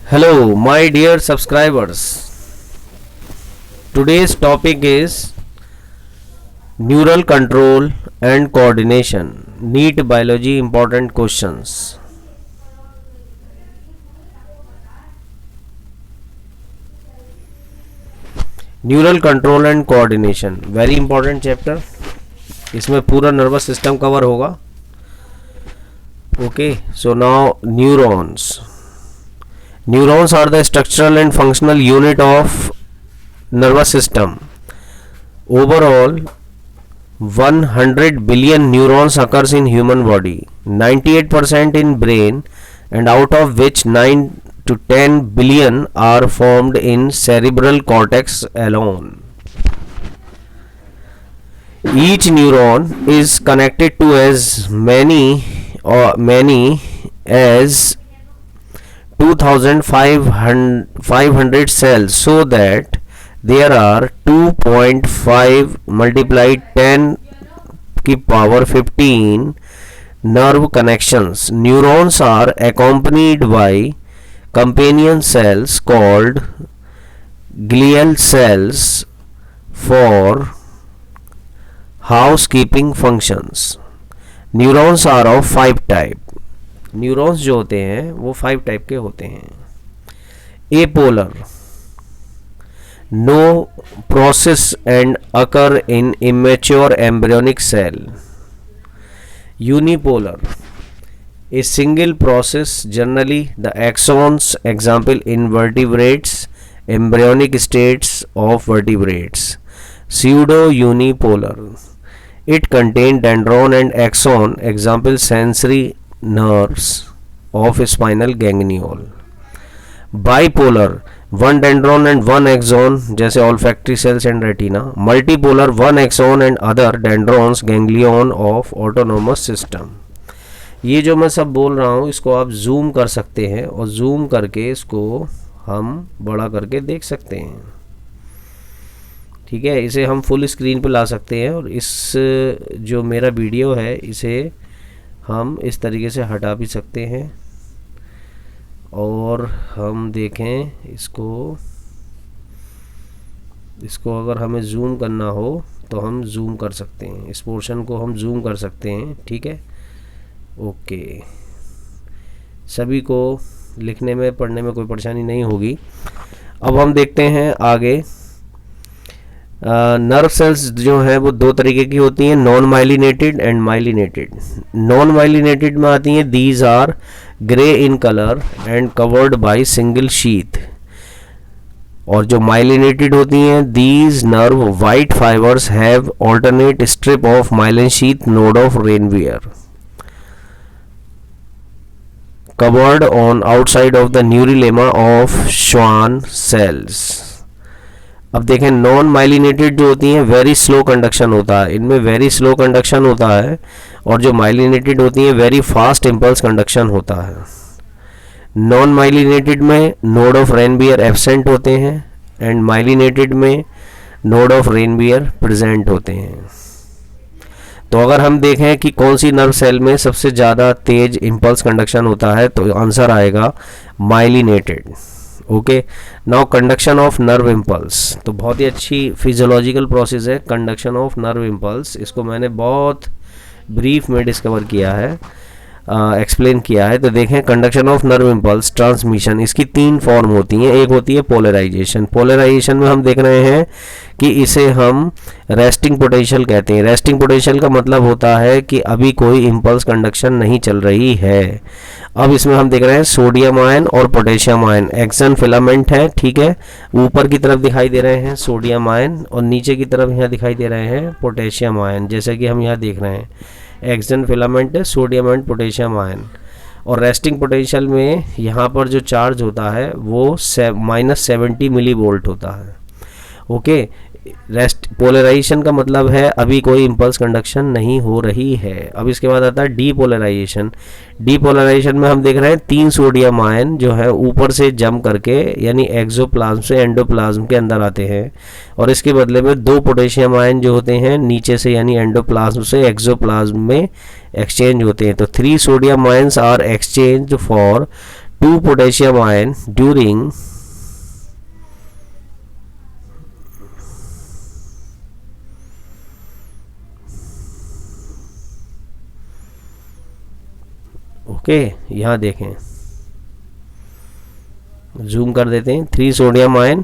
Hello, my dear subscribers. Today's topic is neural control and coordination. NEET biology important questions. Neural control and coordination very important chapter. इसमें पूरा nervous system cover होगा. Okay, so now neurons. Neurons are the structural and functional unit of nervous system. Overall, 100 billion neurons occurs in human body, 98% in brain, and out of which 9 to 10 billion are formed in cerebral cortex alone. Each neuron is connected to as many as 2500 cells, so that there are 2.5 multiplied 10 की power 15 nerve connections. Neurons are accompanied by companion cells called glial cells for housekeeping functions. Neurons are of 5 types. Neurons जो होते हैं वो 5 type के होते हैं. Apolar, no process and occur in immature embryonic cell. Unipolar, a single process, generally the axons, example invertebrates, embryonic states of vertebrates. Pseudo unipolar, it contain dendron and axon, example sensory nerves of spinal ganglion. Bipolar, one dendron and one axon, जैसे olfactory cells and retina. Multipolar, one axon and other dendrons, ganglion of autonomous system. ये जो मैं सब बोल रहा हूँ इसको आप जूम कर सकते हैं और जूम करके इसको हम बड़ा करके देख सकते हैं. ठीक है, इसे हम फुल स्क्रीन पे ला सकते हैं और इस जो मेरा वीडियो है इसे हम इस तरीके से हटा भी सकते हैं और हम देखें इसको अगर हमें जूम करना हो तो हम जूम कर सकते हैं. इस पोर्शन को हम जूम कर सकते हैं. ठीक है, ओके. सभी को लिखने में पढ़ने में कोई परेशानी नहीं होगी. अब हम देखते हैं आगे. नर्व सेल्स जो हैं वो 2 तरीके की होती हैं, non myelinated and myelinated. Non myelinated में आती हैं these are grey in colour and covered by single sheath. और जो माइलिनेटेड होती हैं these nerve white fibres have alternate strip of myelin sheath node of Ranvier covered on outside of the neurilemma of Schwann cells. अब देखें, non myelinated जो होती हैं very slow conduction होता है, इनमें वेरी स्लो कंडक्शन होता है. और जो माइलिनेटेड होती हैं वेरी फास्ट इम्पल्स कंडक्शन होता है. नॉन माइलिनेटेड में नोड ऑफ रेनवियर एब्सेंट होते हैं एंड माइलिनेटेड में नोड ऑफ रेनवियर प्रेजेंट होते हैं. तो अगर हम देखें कि कौन सी नर्व सेल में सबसे ज़्यादा तेज इम्पल्स कंडक्शन होता है तो आंसर आएगा myelinated. Okay, now conduction of nerve impulse. तो बहुत ही अच्छी फिजियोलॉजिकल प्रोसेस है कंडक्शन ऑफ नर्व इम्पल्स. इसको मैंने बहुत ब्रीफ में डिस्कवर किया है, एक्सप्लेन किया है. तो देखें, conduction of nerve impulse transmission, इसकी 3 फॉर्म होती हैं. एक होती है पोलराइजेशन. पोलराइजेशन में हम देख रहे हैं कि इसे हम रेस्टिंग पोटेंशियल कहते हैं. रेस्टिंग पोटेंशियल का मतलब होता है कि अभी कोई इम्पल्स कंडक्शन नहीं चल रही है. अब इसमें हम देख रहे हैं सोडियम आयन और पोटेशियम आयन. एक्सन फिलामेंट है, ठीक है, ऊपर की तरफ दिखाई दे रहे हैं सोडियम आयन और नीचे की तरफ यहाँ दिखाई दे रहे हैं पोटेशियम आयन. जैसे कि हम यहाँ देख रहे हैं एक्सन फिलामेंट है, सोडियम एंड पोटेशियम आयन. और रेस्टिंग पोटेंशियल में यहाँ पर जो चार्ज होता है वो -70 मिली वोल्ट होता है. ओके, रेस्ट पोलराइजेशन का मतलब है अभी कोई इम्पल्स कंडक्शन नहीं हो रही है. अब इसके बाद आता है डीपोलराइजेशन. डीपोलराइजेशन में हम देख रहे हैं 3 सोडियम आयन जो है ऊपर से जम करके यानी एक्सोप्लाज्म से एंडोप्लाज्म के अंदर आते हैं और इसके बदले में 2 पोटेशियम आयन जो होते हैं नीचे से यानी एंडोप्लाज्म से एक्सोप्लाज्म में एक्सचेंज होते हैं. तो 3 sodium ions are exchange for 2 potassium ion during okay यहाँ देखें, जूम कर देते हैं, 3 सोडियम आयन,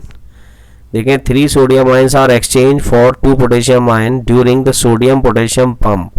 देखें 3 sodium ions are exchange for 2 potassium ion during the sodium potassium pump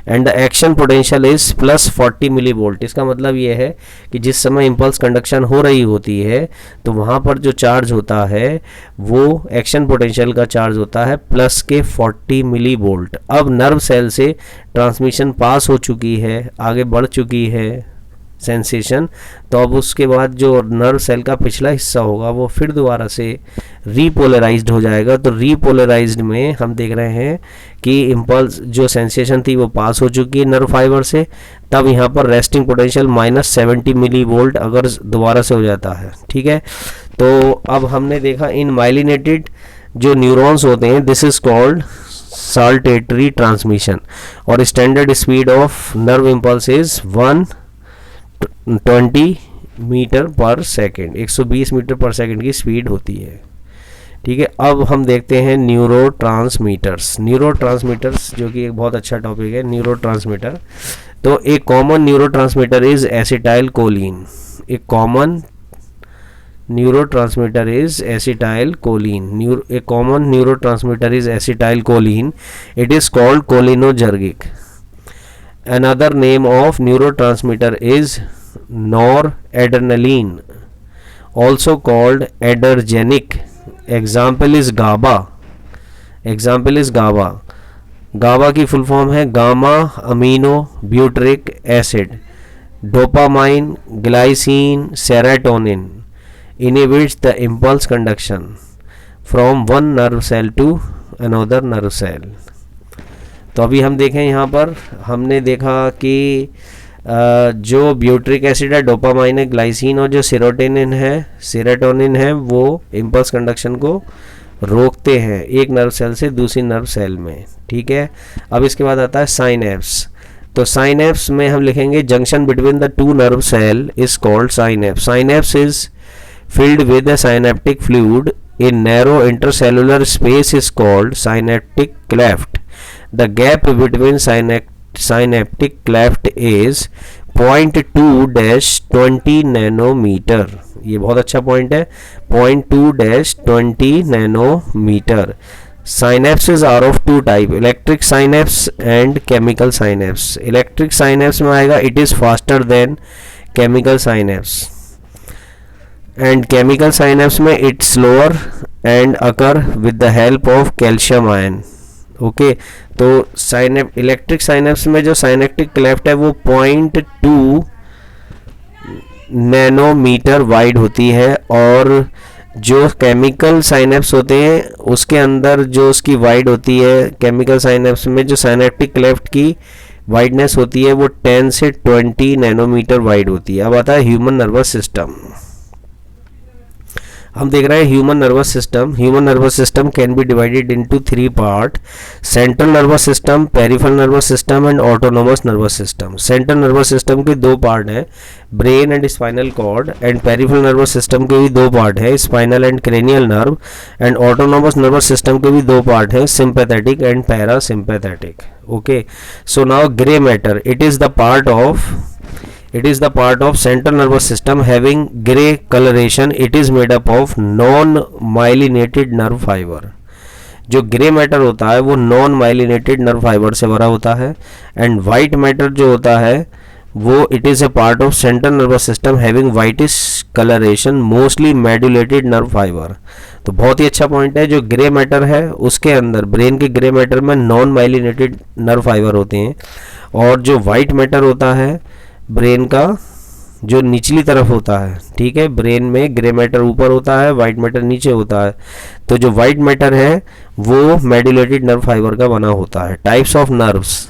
and the action potential is plus 40 milli volt. इसका मतलब ये है कि जिस समय इम्पल्स कंडक्शन हो रही होती है तो वहाँ पर जो चार्ज होता है वो एक्शन पोटेंशियल का चार्ज होता है प्लस के 40 मिली वोल्ट। अब नर्व सेल से ट्रांसमिशन पास हो चुकी है, आगे बढ़ चुकी है सेंसेशन, तो अब उसके बाद जो नर्व सेल का पिछला हिस्सा होगा वो फिर दोबारा से रीपोलराइज्ड हो जाएगा। तो रीपोलराइज्ड में हम देख रहे हैं कि इम्पल्स जो सेंसेशन थी वो पास हो चुकी है नर्व फाइबर से, तब यहाँ पर रेस्टिंग पोटेंशियल -70 मिली वोल्ट अगर दोबारा से हो जाता है। ठीक है, तो अब हमने देखा इन माइलिनेटेड जो न्यूरॉन्स होते हैं, this is called saltatory transmission, और standard speed of nerve impulse is 120 metre per second, 120 metre per second की स्पीड होती है। ठीक है, अब हम देखते हैं न्यूरोट्रांसमीटर्स। न्यूरोट्रांसमीटर्स जो कि एक बहुत अच्छा टॉपिक है, न्यूरोट्रांसमीटर। तो एक common neurotransmitter is acetyl choline. एक common neurotransmitter is acetylcholine. A common neurotransmitter is acetylcholine. It is called cholinergic. Another name of neurotransmitter is noradrenaline, also called adrenergic. Example is GABA. GABA की full form है gamma amino butyric acid, dopamine, glycine, serotonin inhibits the impulse conduction from one nerve cell to another nerve cell. तो अभी हम देखें यहाँ पर हमने देखा कि जो ब्यूटरिक एसिड है, डोपामाइन है, ग्लाइसिन और जो सेरोटोनिन है वो इम्पल्स कंडक्शन को रोकते हैं एक नर्व सेल से दूसरी नर्व सेल में। ठीक है, अब इसके बाद आता है साइनेप्स। तो साइनेप्स में हम लिखेंगे junction between the two nerve cell is called synapse. Synapse is filled with a synaptic fluid in narrow intercellular space is called synaptic cleft. The gap between synaptic cleft is 0.2-20 nanometer. ये बहुत अच्छा point है, 0.2-20 nanometre. Synapses are of two type, electric synapse and chemical synapse. Electric synapse में आएगा it is faster than chemical synapse. And chemical synapse में it's slower and occur with the help of calcium ion. Okay, तो electric synapse में जो synaptic cleft है वो 0.2 nanometre wide होती है, और जो केमिकल साइनेप्स होते हैं उसके अंदर जो उसकी वाइड होती है, केमिकल साइनेप्स में जो साइनेप्टिक क्लेफ्ट की वाइडनेस होती है वो 10 से 20 नैनोमीटर वाइड होती है। अब आता है ह्यूमन नर्वस सिस्टम। हम देख रहे हैं human nervous system. Human nervous system can be divided into 3 part, central nervous system, peripheral nervous system and autonomous nervous system. Central nervous system के 2 पार्ट हैं, brain and spinal cord, and peripheral nervous system के भी 2 part है, spinal and cranial nerve, and autonomous nervous system के भी 2 part हैं, sympathetic and parasympathetic. Okay, so now grey matter, it is the part of central nervous system having gray coloration. It is made up of non-myelinated nerve fiber. जो grey matter होता है वो non myelinated nerve fibre से भरा होता है, and white matter जो होता है वो it is a part of central nervous system having whitish colouration mostly medullated nerve fibre. तो बहुत ही अच्छा पॉइंट है, जो ग्रे मैटर है उसके अंदर ब्रेन के ग्रे मैटर में नॉन माइलिनेटेड नर्व फाइबर होते हैं, और जो वाइट मैटर होता है ब्रेन का जो निचली तरफ होता है, ठीक है, ब्रेन में ग्रे मैटर ऊपर होता है, वाइट मैटर नीचे होता है। तो जो वाइट मैटर है वो मेडुलेटेड नर्व फाइबर का बना होता है। Types of nerves,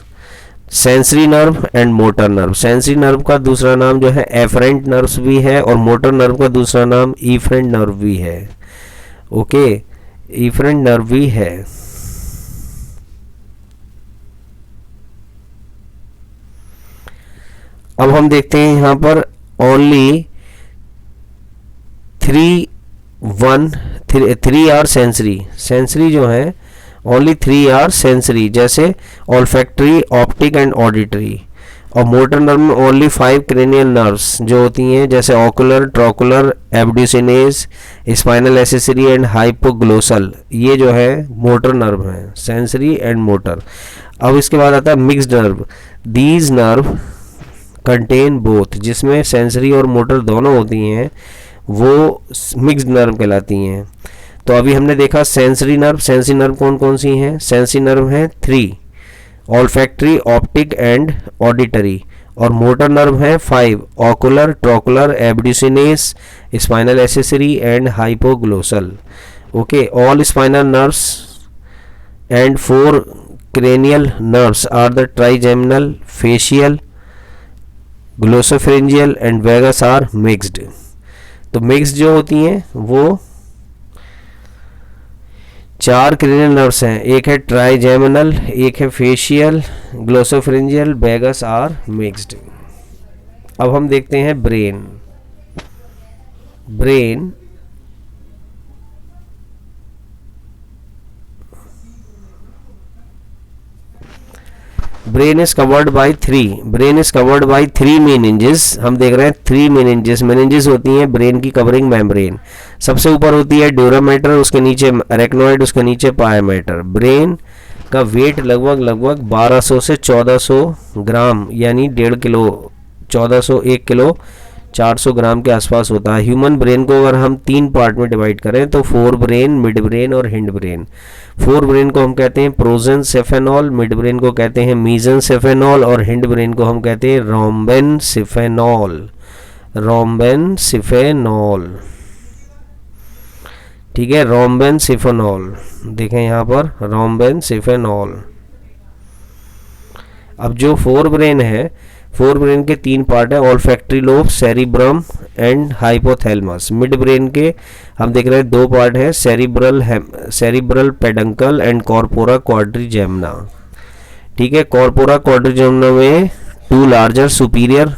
sensory nerve and motor nerve. Sensory nerve का दूसरा नाम जो है एफरेंट नर्व्स भी है, और मोटर नर्व का दूसरा नाम इफरेंट नर्व भी है। ओके, इफरेंट नर्व भी है। अब हम देखते हैं यहाँ पर only three are sensory, sensory जो है ओनली 3 आर सेंसरी, जैसे ऑल्फैक्टरी, ऑप्टिक एंड ऑडिटरी। और मोटर नर्व में ओनली 5 क्रेनियल नर्व्स जो होती हैं, जैसे ocular, trochlear, abducens, spinal accessory and hypoglossal. ये जो है मोटर नर्व हैं, सेंसरी एंड मोटर। अब इसके बाद आता है mixed nerve. These nerve contain both, जिसमें सेंसरी और मोटर दोनों होती हैं, वो मिक्स्ड नर्व कहलाती हैं। तो अभी हमने देखा सेंसरी नर्व। सेंसरी नर्व कौन कौन सी हैं? सेंसरी नर्व हैं 3, ऑल्फैक्टरी, ऑप्टिक एंड ऑडिटरी। और मोटर नर्व हैं 5, ocular, trochlear, abducens, spinal accessory and hypoglossal. Okay, all spinal nerves and 4 cranial nerves are the trigeminal, facial, glossopharyngeal and vagus are mixed। तो mix जो होती हैं वो 4 cranial nerves हैं, एक है ट्राइजेमिनल, एक है फेशियल, ग्लोसोफरेंजियल, वेगस आर मिक्स्ड। अब हम देखते हैं brain. Brain brain is covered by 3 meninges. हम देख रहे हैं 3 मेनिंजेस होती हैं ब्रेन की कवरिंग मेम्ब्रेन। सबसे ऊपर होती है ड्यूरामेटर, उसके नीचे अरेक्नोइड, उसके नीचे पायामेटर। ब्रेन का वेट लगभग 1200 से 1400 ग्राम, यानी 1.5 किलो, 1400 1 किलो 400 ग्राम के आसपास होता है। ह्यूमन ब्रेन को अगर हम 3 पार्ट में डिवाइड करें तो फोर ब्रेन, मिड ब्रेन और हिंड ब्रेन। फोर ब्रेन को हम कहते हैं प्रोजेंसेफेनॉल, मिड ब्रेन को कहते हैं मीजेंसेफेनॉल और हिंड ब्रेन को हम कहते हैं रोम्बेनसिफेनॉल। ठीक है, रोम्बेनसिफेनॉल, देखें यहाँ पर रोम्बेनसिफेनॉल। अब जो फोर ब्रेन है, फोर ब्रेन के 3 पार्ट है, olfactory lobe, cerebrum and hypothalamus. Mid brain के हम देख रहे हैं 2 पार्ट है, cerebral peduncle and corpora quadrigemina. ठीक है, कॉर्पोरा क्वाड्रिजेमिना में 2 लार्जर सुपीरियर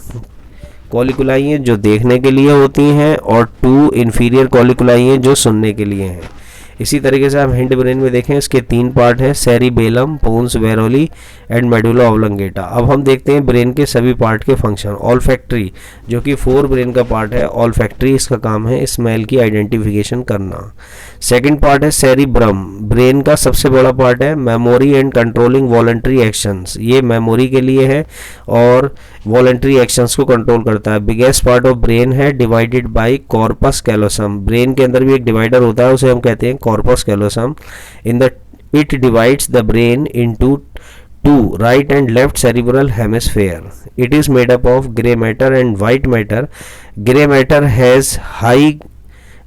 कॉलिकुलाई हैं जो देखने के लिए होती हैं और 2 इंफीरियर कॉलिकुलाई हैं जो सुनने के लिए हैं। इसी तरीके से हम हिंड ब्रेन में देखें, इसके 3 पार्ट हैं, cerebellum, pons varolii and medulla oblongata. अब हम देखते हैं ब्रेन के सभी पार्ट के फंक्शन। ऑल्फैक्टरी जो कि 4 ब्रेन का पार्ट है, ऑल्फैक्टरी इसका काम है स्मेल की आइडेंटिफिकेशन करना। सेकंड पार्ट है सेरिब्रम, ब्रेन का सबसे बड़ा पार्ट है, memory and controlling voluntary actions. ये मेमोरी के लिए है और वॉलंटरी एक्शंस को कंट्रोल करता है। बिगेस्ट पार्ट ऑफ ब्रेन है, divided by corpus callosum. Brain के अंदर भी एक डिवाइडर होता है, उसे हम कहते हैं corpus callosum। It divides the brain into 2 right and left cerebral hemisphere. It is made up of gray matter and white matter. Gray matter has high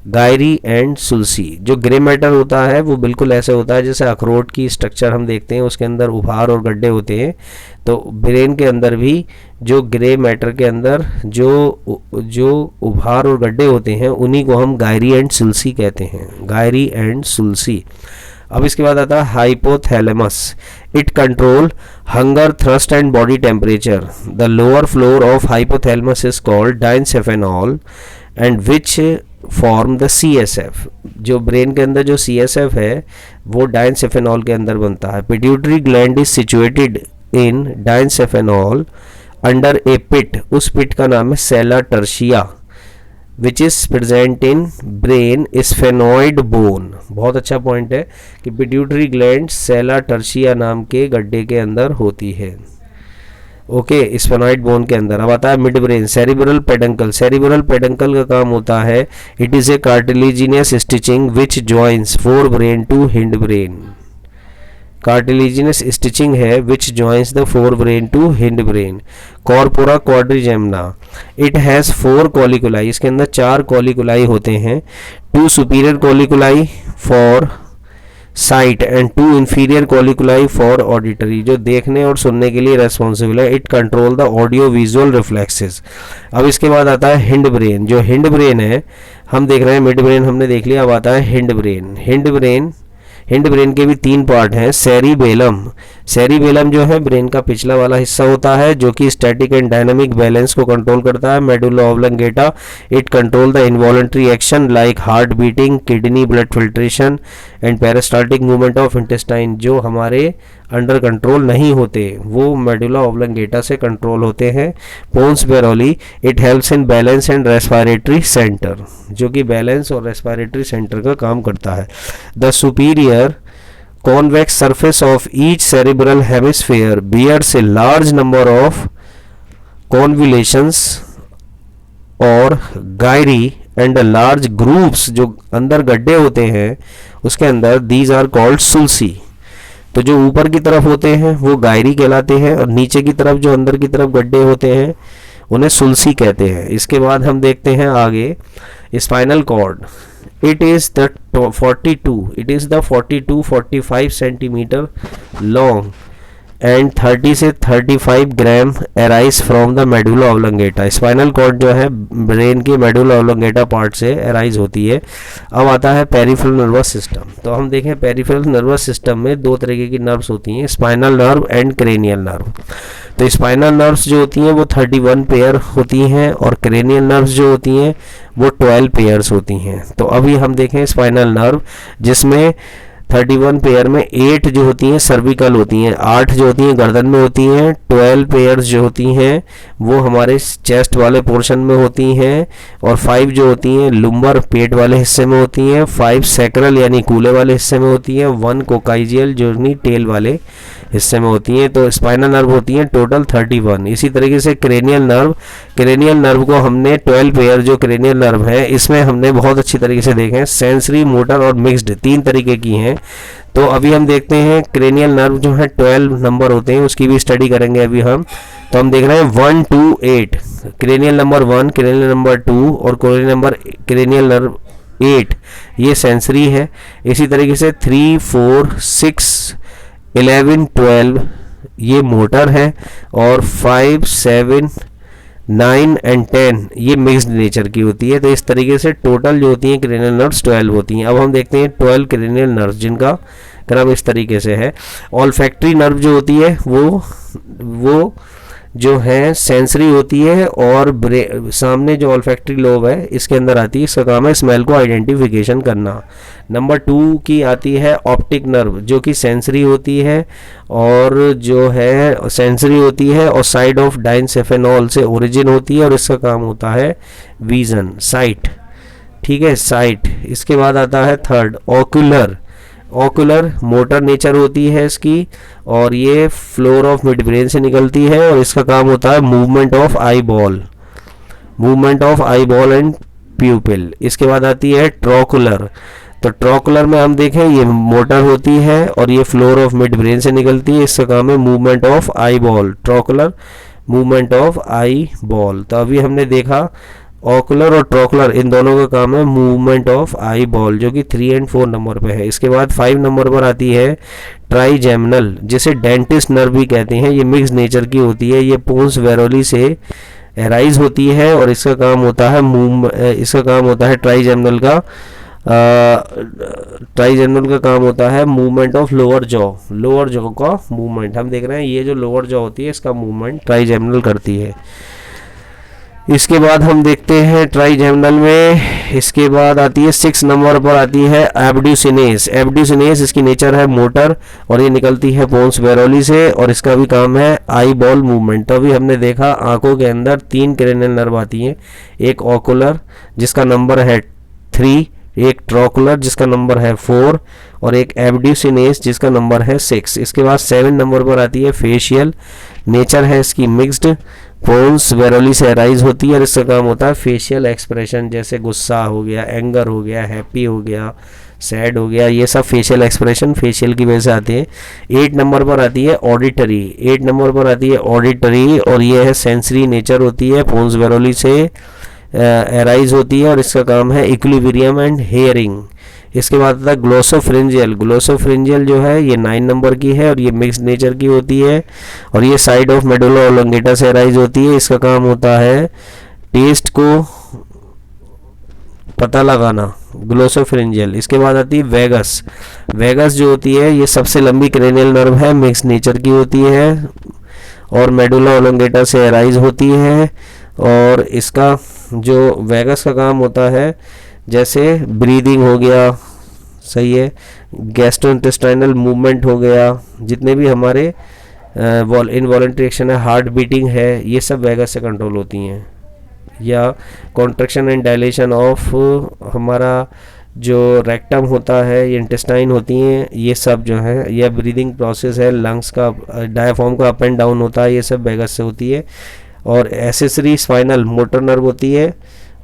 gyri and sulci. जो ग्रे मैटर होता है वो बिल्कुल ऐसे होता है जैसे अखरोट की स्ट्रक्चर हम देखते हैं, उसके अंदर उभार और गड्ढे होते हैं। तो ब्रेन के अंदर भी जो ग्रे मैटर के अंदर जो उभार और गड्ढे होते हैं उन्हीं को हम गायरी एंड सुलसी कहते हैं, गायरी एंड सुलसी। अब इसके बाद आता है hypothalamus. It control hunger, thirst and body temperature. The lower floor of hypothalamus is called diencephalon and which form the CSF। जो ब्रेन के अंदर जो CSF है वो डाइनसेफेनॉल के अंदर बनता है। Pituitary gland is situated in diencephalon under a pit. उस पिट का नाम है sella turcica which is present in brain sphenoid bone. बहुत अच्छा पॉइंट है कि पिट्यूटरी ग्लैंड सेला टर्शिया नाम के गड्ढे के अंदर होती है। ओके, स्फेनॉइड बोन के अंदर। अब आता है mid brain, cerebral peduncle. Cerebral peduncle का काम होता है, it is a cartilaginous stitching which joins fore brain to hind brain. Cartilaginous stitching है which joins the fore brain to hind brain. Corpora quadrigemina, it has 4 colliculi. इसके अंदर 4 colliculi होते हैं, 2 superior colliculi for sight and 2 inferior colliculi for auditory, जो देखने और सुनने के लिए रेस्पॉन्सिबल है। It control the audio visual reflexes. अब इसके बाद आता है हिंड ब्रेन। जो हिंड ब्रेन है, हम देख रहे हैं मिड ब्रेन हमने देख लिया, अब आता है hind brain. Hind brain hind brain के भी 3 पार्ट हैं। सेरिबेलम, सेरिबेलम जो है ब्रेन का पिछला वाला हिस्सा होता है जो कि स्टैटिक एंड डायनामिक बैलेंस को कंट्रोल करता है। Medulla oblongata, it control the involuntary action like heart beating, kidney blood filtration and peristaltic movement of intestine, जो हमारे अंडर कंट्रोल नहीं होते वो मेडुला ऑब्लंगेटा से कंट्रोल होते हैं। Pons varolii, it helps in balance and respiratory centre, जो कि बैलेंस और रेस्पिरेटरी सेंटर का काम करता है। The superior convex surface of each cerebral hemisphere bears a large number of convolutions और gyri and a large grooves, जो अंदर गड्ढे होते हैं उसके अंदर, these are called sulci। तो जो ऊपर की तरफ होते हैं वो गायरी कहलाते हैं और नीचे की तरफ जो अंदर की तरफ गड्ढे होते हैं उन्हें सुलसी कहते हैं। इसके बाद हम देखते हैं आगे spinal cord. it is the 42-45 centimetre long and 30 से 35 gram arise from the medulla oblongata. Spinal cord जो है ब्रेन के मेडुला ऑब्लंगेटा पार्ट से अराइज होती है। अब आता है पेरिफेरल नर्वस सिस्टम। तो हम देखें पेरिफेरल नर्वस सिस्टम में 2 तरीके की नर्व्स होती हैं, spinal nerve and cranial nerve. तो स्पाइनल नर्व्स जो होती हैं वो 31 पेयर होती हैं और क्रेनियल नर्व्स जो होती हैं वो 12 पेयर्स होती हैं। तो अभी हम देखें स्पाइनल नर्व, जिसमें 31 पेयर में 8 जो होती हैं सर्विकल होती हैं, 8 जो होती हैं गर्दन में होती हैं, 12 पेयर्स जो होती हैं वो हमारे चेस्ट वाले पोर्शन में होती हैं और 5 जो होती हैं लुम्बर पेट वाले हिस्से में होती हैं, 5 सैक्रल यानी कूले वाले हिस्से में होती हैं, 1 कोकाइजियल जो टेल वाले हिस्से में होती हैं। तो स्पाइनल नर्व होती हैं टोटल 31। इसी तरीके से क्रेनियल नर्व को हमने 12 पेयर जो क्रेनियल नर्व है इसमें हमने बहुत अच्छी तरीके से देखे हैं, सेंसरी, मोटर और मिक्स्ड 3 तरीके की हैं। तो अभी हम देखते हैं क्रेनियल नर्व जो है 12 नंबर होते हैं उसकी भी स्टडी करेंगे अभी हम। तो हम देख रहे हैं 1 to 8, cranial number 1, cranial number 2 और क्रेनियल नर्व 8 ये सेंसरी है। इसी तरीके से 3, 4, 6, 11, 12 ये मोटर है और 5, 7, 9 एंड 10 ये मिक्स्ड नेचर की होती है। तो इस तरीके से टोटल जो होती हैं क्रेनियल नर्व्स 12 होती हैं। अब हम देखते हैं 12 क्रेनियल नर्व्स जिनका क्रम इस तरीके से है। ऑल्फैक्टरी नर्व जो होती है वो जो है सेंसरी होती है और सामने जो ऑल्फैक्टरी लोब है इसके अंदर आती है, इसका काम है स्मेल को आइडेंटिफिकेशन करना। नंबर 2 की आती है ऑप्टिक नर्व जो कि सेंसरी होती है और जो है सेंसरी होती है और साइड ऑफ डाइनसेफेनॉल से ओरिजिन होती है और इसका काम होता है विजन, साइट, ठीक है, साइट। इसके बाद आता है थर्ड ऑक्यूलर मोटर नेचर होती है इसकी और ये फ्लोर ऑफ मिड ब्रेन से निकलती है और इसका काम होता है movement of eye ball and प्यूपिल। इसके बाद आती है ट्रोकुलर। तो ट्रोकुलर में हम देखें ये मोटर होती है और ये फ्लोर ऑफ मिड ब्रेन से निकलती है, इसका काम है movement of eyeball, trochlear movement of eyeball. तो अभी हमने देखा ऑकुलर और ट्रोकुलर इन दोनों का काम है मूवमेंट ऑफ आई बॉल जो कि 3 और 4 नंबर पे है। इसके बाद 5 नंबर पर आती है ट्राइजेमिनल जिसे डेंटिस्ट नर्व भी कहते हैं। ये मिक्स नेचर की होती है, ये पोन्स वेरोली से एराइज होती है और इसका काम होता है ट्राइजेमिनल का काम होता है मूवमेंट ऑफ लोअर जॉ का मूवमेंट। हम देख रहे हैं ये जो लोअर जॉ होती है इसका मूवमेंट ट्राइजेमिनल करती है। इसके बाद हम देखते हैं ट्राइजेमिनल में, इसके बाद आती है 6 नंबर पर आती है एब्ड्यूसिनेस इसकी नेचर है मोटर और ये निकलती है पोन्स वेरोली से और इसका भी काम है आई बॉल मूवमेंट। तो अभी हमने देखा आंखों के अंदर 3 क्रेनियल नर्व आती हैं, एक ऑकुलर जिसका नंबर है 3, एक ट्रोकुलर जिसका नंबर है 4 और एक एब्ड्यूसिनेस जिसका नंबर है 6। इसके बाद 7 नंबर पर आती है फेशियल, नेचर है इसकी मिक्स्ड, पोन्स वेरोली से अराइज होती है और इसका काम होता है फेशियल एक्सप्रेशन, जैसे गुस्सा हो गया, एंगर हो गया, हैप्पी हो गया, सैड हो गया, ये सब फेशियल एक्सप्रेशन फेशियल की वजह से आते हैं। 8 नंबर पर आती है ऑडिटरी और ये है सेंसरी नेचर होती है, पोन्स वेरोली से अराइज होती है और इसका काम है इक्विलिब्रियम एंड हेयरिंग। इसके बाद आता है ग्लोसोफ्रिंजियल जो है ये 9 नंबर की है और ये मिक्स्ड नेचर की होती है और ये साइड ऑफ मेडुला ऑब्लंगेटा से अराइज होती है। इसका काम होता है टेस्ट को पता लगाना, ग्लोसोफिरिंजियल। इसके बाद आती है वेगस। वेगस जो होती है ये सबसे लंबी क्रेनियल नर्व है, मिक्स नेचर की होती है और मेडुला ओब्लोंगेटा से अराइज होती है। और इसका जो वेगस का काम होता है, जैसे ब्रीदिंग हो गया, सही है, गैस्ट्रोइंटेस्टाइनल मूवमेंट हो गया, जितने भी हमारे इनवॉलंटरी एक्शन है, हार्ट बीटिंग है, ये सब वेगस से कंट्रोल होती हैं। या कॉन्ट्रैक्शन एंड डायलेशन ऑफ हमारा जो रेक्टम होता है, ये इंटेस्टाइन होती हैं, ये सब जो है, या ब्रीदिंग प्रोसेस है, लंग्स का डायफ्राम का अप एंड डाउन होता है, ये सब वेगस से होती है। और एसेसरी स्पाइनल मोटर नर्व होती है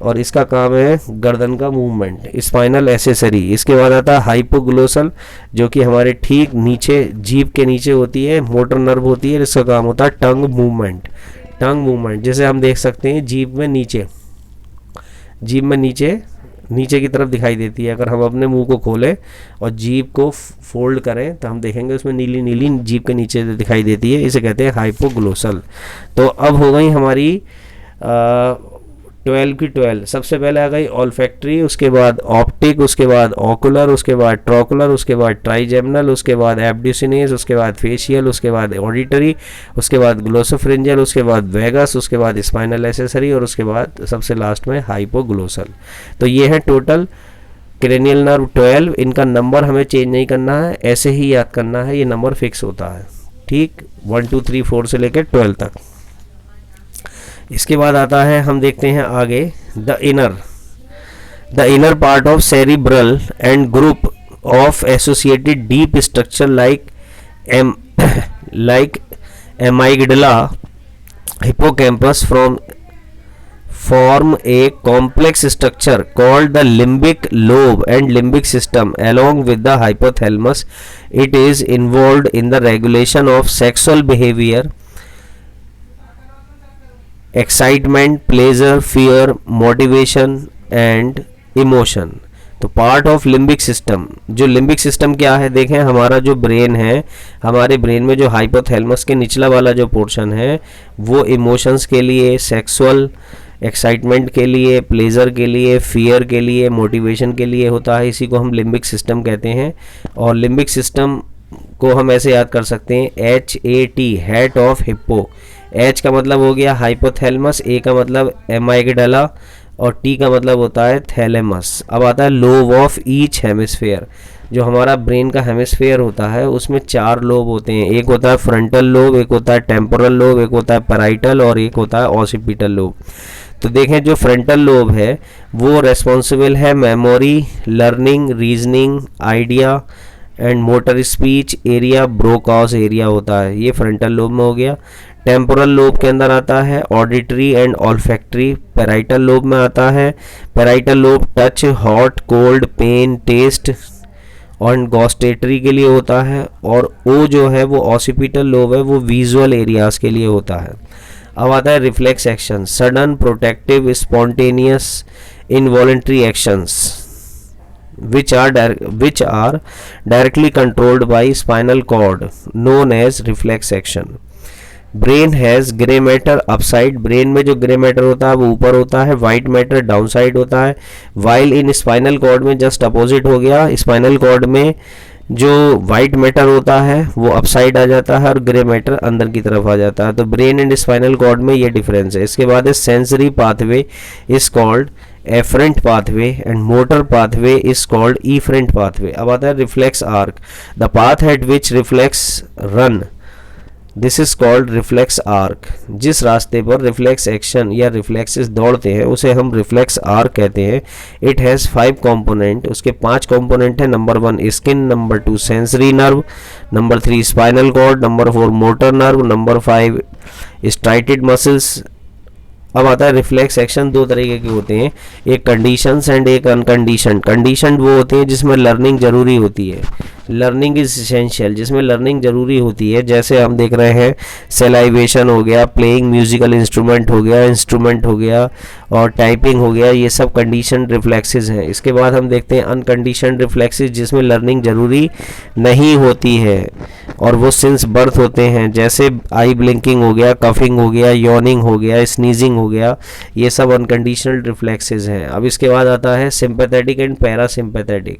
और इसका काम है गर्दन का मूवमेंट, स्पाइनल एसेसरी। इसके बाद आता है हाइपोग्लोसल, जो कि हमारे ठीक नीचे जीभ के नीचे होती है, मोटर नर्व होती है, इसका काम होता है टंग मूवमेंट। टंग मूवमेंट जैसे हम देख सकते हैं जीभ में नीचे नीचे की तरफ दिखाई देती है। अगर हम अपने मुंह को खोलें और जीभ को फोल्ड करें तो हम देखेंगे उसमें नीली नीली जीभ के नीचे दिखाई देती है, इसे कहते हैं हाइपोग्लोसल। तो अब हो गई हमारी 12 की 12। सबसे पहले आ गई ऑल्फैक्टरी, उसके बाद ऑप्टिक, उसके बाद ऑकुलर, उसके बाद ट्रोकुलर, उसके बाद ट्राइजेमिनल, उसके बाद एब्ड्यूसिनेस, उसके बाद फेशियल, उसके बाद ऑडिटरी, उसके बाद ग्लोसोफ्रिंजियल, उसके बाद वेगस, उसके बाद स्पाइनल एसेसरी और उसके बाद सबसे लास्ट में हाइपोग्लोसल। तो ये है टोटल क्रेनियल नर्व 12। इनका नंबर हमें चेंज नहीं करना है, ऐसे ही याद करना है, ये नंबर फिक्स होता है, ठीक, 1 2 3 4 से लेकर 12 तक। इसके बाद आता है, हम देखते हैं आगे, the inner part of cerebral and group of associated deep structure like amygdala hippocampus form a complex structure called the limbic lobe and limbic system along with the hypothalamus. It is involved in the regulation of sexual behavior, excitement, pleasure, fear, motivation and emotion. तो part of limbic system, जो limbic system क्या है, देखें हमारा जो brain है, हमारे brain में जो हाइपोथैलेमस के निचला वाला जो पोर्शन है वो इमोशंस के लिए, सेक्सुअल एक्साइटमेंट के लिए, प्लेजर के लिए, फियर के लिए, मोटिवेशन के लिए होता है, इसी को हम लिम्बिक सिस्टम कहते हैं। और लिम्बिक सिस्टम को हम ऐसे याद कर सकते हैं, HAT, head of hippo. H का मतलब हो गया हाइपोथैलेमस, A का मतलब एमाइगडाला और T का मतलब होता है थैलेमस। अब आता है लोब ऑफ ईच हेमिस्फेयर। जो हमारा ब्रेन का हेमिस्फेयर होता है उसमें 4 लोब होते हैं, एक होता है फ्रंटल लोब, एक होता है टेम्पोरल लोब, एक होता है पैराइटल और एक होता है ऑसिपिटल लोब। तो देखें जो फ्रंटल लोब है वो रेस्पॉन्सिबल है memory, learning, reasoning, idea and motor speech area, Broca's area होता है, ये फ्रंटल लोब में हो गया। टेम्पोरल लोब के अंदर आता है auditory and olfactory. Parietal lobe में आता है, parietal lobe touch, hot, cold, pain, taste और गॉस्टेटरी के लिए होता है। और ओ जो है वो ऑसिपिटल लोब है, वो विजुअल एरियाज के लिए होता है। अब आता है reflex action, sudden, protective, spontaneous, involuntary actions which are directly controlled by spinal cord known as reflex action. Brain has gray matter upside, brain में जो ग्रे मैटर होता है वो ऊपर होता है, वाइट मैटर डाउन साइड होता है, while in स्पाइनल कॉर्ड में जस्ट अपोजिट हो गया। स्पाइनल कॉर्ड में जो वाइट मैटर होता है वो अपसाइड आ जाता है और ग्रे मैटर अंदर की तरफ आ जाता है। तो ब्रेन एंड स्पाइनल कॉर्ड में ये डिफरेंस है। इसके बाद sensory pathway is called afferent pathway and motor pathway is called efferent pathway. अब आता है reflex arc, the path at which reflex run, this is called reflex arc. जिस रास्ते पर रिफ्लेक्स एक्शन या रिफ्लेक्सेस दौड़ते हैं उसे हम रिफ्लेक्स आर्क कहते हैं। इट हैज़ 5 कंपोनेंट, उसके 5 कंपोनेंट है। Number 1 skin, number 2 sensory nerve, number 3 spinal cord, number 4 motor nerve, number 5 striated muscles. अब आता है रिफ्लेक्स एक्शन, 2 तरीके के होते हैं, एक कंडीशंस एंड एक अनकंडीशनड। कंडीशनड वो होते हैं जिसमें लर्निंग जरूरी होती है, लर्निंग इज इसेंशियल, जिसमें लर्निंग ज़रूरी होती है, जैसे हम देख रहे हैं सेलाइवेशन हो गया, प्लेइंग म्यूजिकल इंस्ट्रूमेंट हो गया और टाइपिंग हो गया, ये सब कंडीशनड रिफ्लेक्सेस हैं। इसके बाद हम देखते हैं अनकंडीशनड रिफ्लेक्सेस, जिसमें लर्निंग ज़रूरी नहीं होती है और वो सिंस बर्थ होते हैं, जैसे आई ब्लिंकिंग हो गया, कफिंग हो गया, यॉर्निंग हो गया, स्नीजिंग हो गया, ये सब अनकंडीशनल रिफ्लेक्सेस हैं। अब इसके बाद आता है सिंपैथेटिक एंड पैरासिम्पैथेटिक।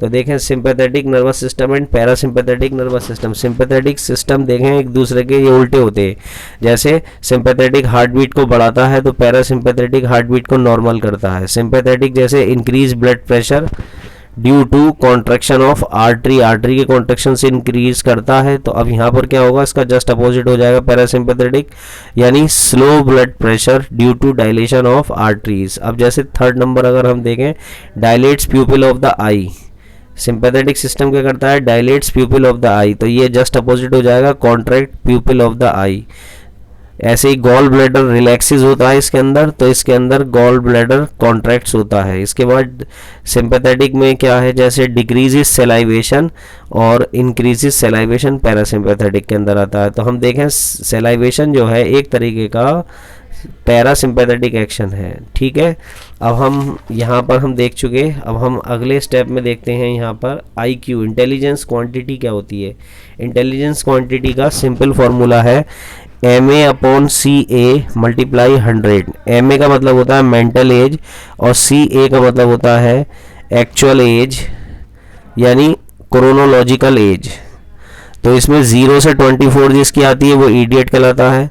तो देखें sympathetic nervous system and parasympathetic nervous system. Sympathetic system देखें एक दूसरे के ये उल्टे होते हैं, जैसे सिंपैथेटिक हार्ट बीट को बढ़ाता है तो पैरासिम्पैथेटिक हार्ट बीट को नॉर्मल करता है। सिंपैथेटिक जैसे increase blood pressure due to contraction of artery, artery के कॉन्ट्रैक्शन से इंक्रीज करता है। तो अब यहाँ पर क्या होगा, इसका जस्ट अपोजिट हो जाएगा पैरासिम्पैथेटिक, यानी slow blood pressure due to dilation of arteries. अब जैसे थर्ड नंबर अगर हम देखें, dilates pupil of the eye. Sympathetic system क्या करता है, dilates pupil of the eye, तो ये जस्ट अपोजिट हो जाएगा contract pupil of the eye. ऐसे ही गॉल ब्लैडर रिलैक्सेस होता है इसके अंदर, तो इसके अंदर गॉल ब्लैडर कॉन्ट्रैक्ट्स होता है। इसके बाद सिंपैथेटिक में क्या है, जैसे डिक्रीजेस सेलाइवेशन और इंक्रीजेस सेलाइवेशन पैरासिम्पैथेटिक के अंदर आता है। तो हम देखें सेलाइवेशन जो है एक तरीके का पैरासिम्पैथेटिक एक्शन है, ठीक है। अब हम यहाँ पर हम देख चुके, अब हम अगले स्टेप में देखते हैं यहाँ पर IQ, इंटेलिजेंस क्वांटिटी क्या होती है। इंटेलिजेंस क्वांटिटी का सिंपल फार्मूला है MA/CA मल्टीप्लाई 100। MA का मतलब होता है मेंटल एज और CA का मतलब होता है एक्चुअल एज, यानी क्रोनोलॉजिकल एज। तो इसमें 0 से 24 जिसकी आती है वो इडियट कहलाता है,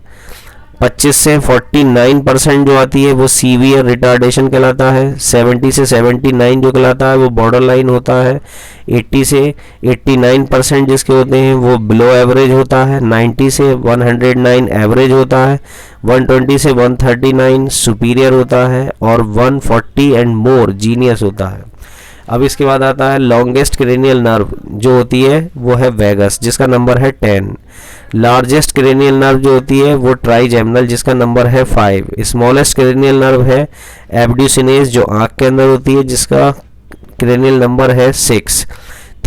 25 से 49% जो आती है वो सीवियर रिटार्डेशन कहलाता है, 70 से 79 जो कहलाता है वो बॉर्डर लाइन होता है, 80 से 89% जिसके होते हैं वो बिलो एवरेज होता है, 90 से 109 एवरेज होता है, 120 से 139 सुपीरियर होता है और 140 एंड मोर जीनियस होता है। अब इसके बाद आता है लॉन्गेस्ट क्रेनियल नर्व जो होती है वो है वेगस, जिसका नंबर है 10। लार्जेस्ट क्रेनियल नर्व जो होती है वो ट्राइजेमिनल, जिसका नंबर है 5। स्मॉलेस्ट क्रेनियल नर्व है एब्ड्यूसिनेस जो आँख के अंदर होती है, जिसका क्रेनियल नंबर है 6।